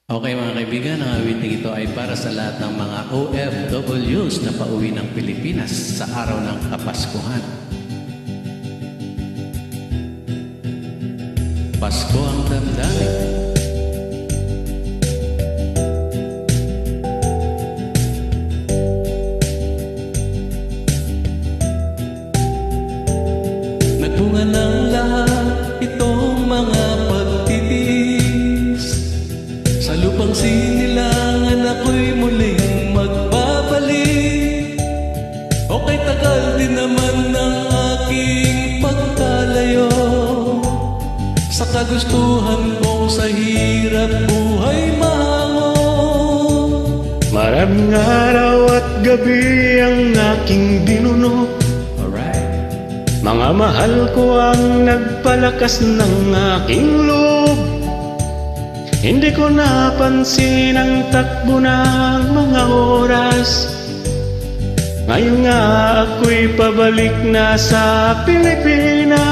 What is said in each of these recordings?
Okay mga kaibigan, ang awiting ito ay para sa lahat ng mga OFWs na pauwi ng Pilipinas sa araw ng Kapaskuhan. Pasko ang damdamin. Nagbunga ng lahat itong mga pagtitiis. Sa lupang sinilangan ako'y muling magbabalik. Okay, tagal din naman ng aking pagkalayo sa kagustuhan kong sa hirap buhay mahango. Maraming araw at gabi ang aking binuno. Mga mahal ko ang nagpalakas ng aking loob. Hindi ko napansin ang takbo ng mga oras. Ngayon nga ako'y pabalik na sa Pilipinas.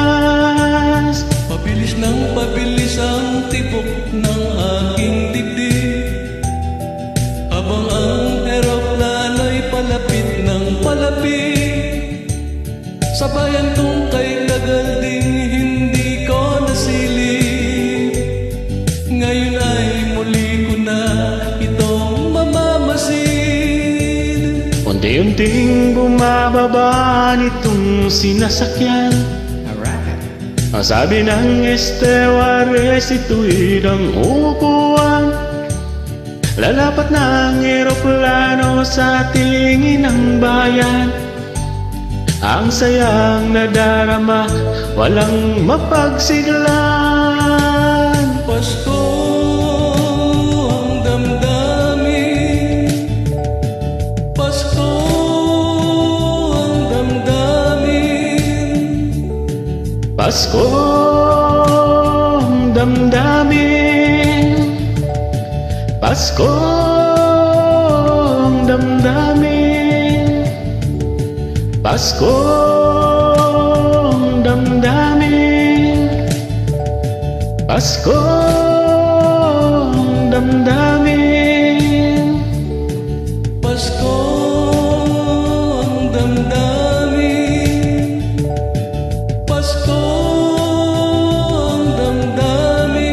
Pabilis ng pabilis ang tibok ng aking dibdib, habang ang eroplano'y palapit ng palapit. Sa bayan kong kay tagal ding hindi ko nasilip. Ngayon ay muli ko na itong mamamasid. Unti-unting bumababa nitong sinasakyan. Ang sabi ng stewardess, ito'y ang upuan. Lalapat ng eroplano sa tingin ng bayan. Ang sayang nadarama, walang mapagsiglan. Pasko ang damdamin, Pasko ang damdamin, Pasko ang damdamin, Pasko ang damdamin, Pasko ang damdamin, Pasko ang damdamin, Pasko ang damdamin, Pasko ang damdamin.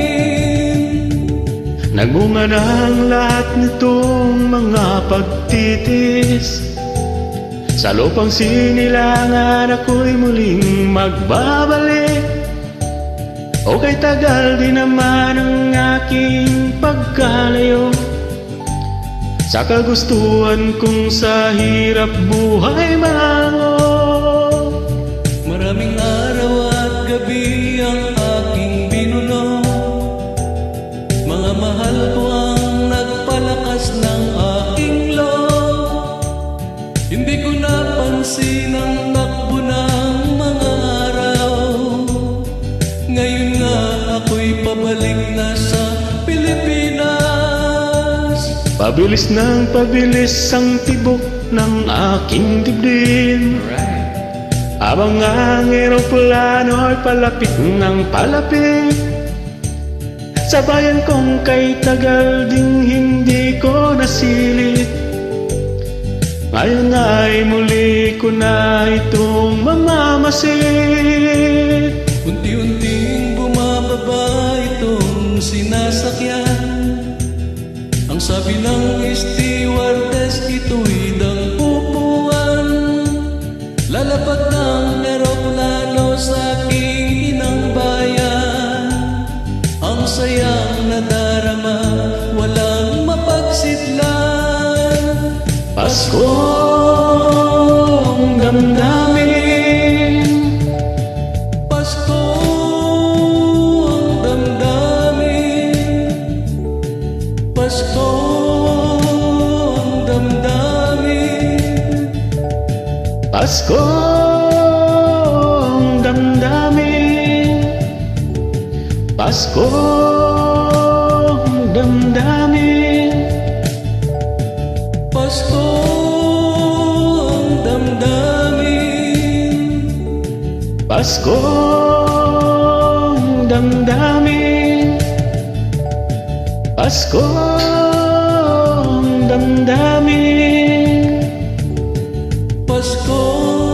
Nagbunga na ang lahat nitong mga pagtitis. Sa lupang sinilangan ako'y muling magbabalik. O kay tagal din naman ang aking pagkalayo sa kagustuhan kong sa hirap buhay mango. Maraming araw at gabi ang aking binuno. Mga mahal ko ang nagpalakas ng aking loob. Hindi ko napansin ang takbo ng mga araw. Ngayon nga ako'y pabalik na sa Pilipinas. Pabilis ng pabilis ang tibok ng aking dibdib, habang ang eroplano ay palapit ng palapit. Sa bayan kong kay tagal ding hindi ko nasilip. Ngayon ay muli ko na itong mamamasid. Unti-unting bumababa itong sinasakyan. Ang sabi ng stewardess, ito'y upuan. Lalapat ng eroplano sa aking inang bayan. Ang sayang nadarama, walang mapagsidlan. Pasko ang damdamin, Pasko ang damdamin, Pasko ang damdamin, Pasko ang damdamin, Pasko ang damdamin, Pasko ang damdamin, Pasko ang damdamin, Pasko ang damdamin. Pasko